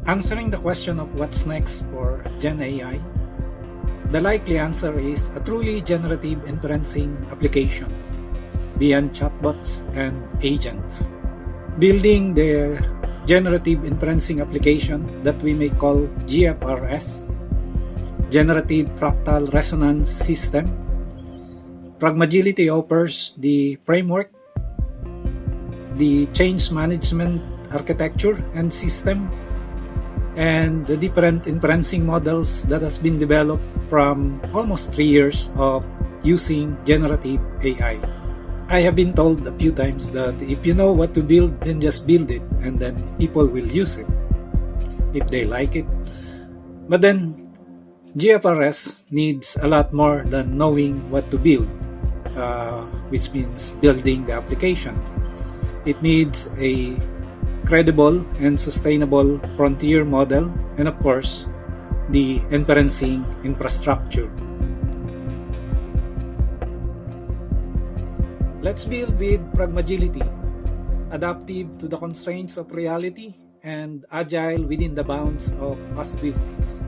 Answering the question of what's next for Gen AI, the likely answer is a truly generative inferencing application beyond chatbots and agents. Building the generative inferencing application that we may call GFRS, Generative Fractal Resonance System, Pragmagility offers the framework, the change management architecture and system, and the different inferencing models that has been developed from almost 3 years of using generative AI. I have been told a few times that if you know what to build, then just build it and then people will use it if they like it. But then GFRS needs a lot more than knowing what to build, which means building the application. It needs a credible and sustainable frontier model, and of course, the inferencing infrastructure. Let's build with Pragmagility, adaptive to the constraints of reality and agile within the bounds of possibilities.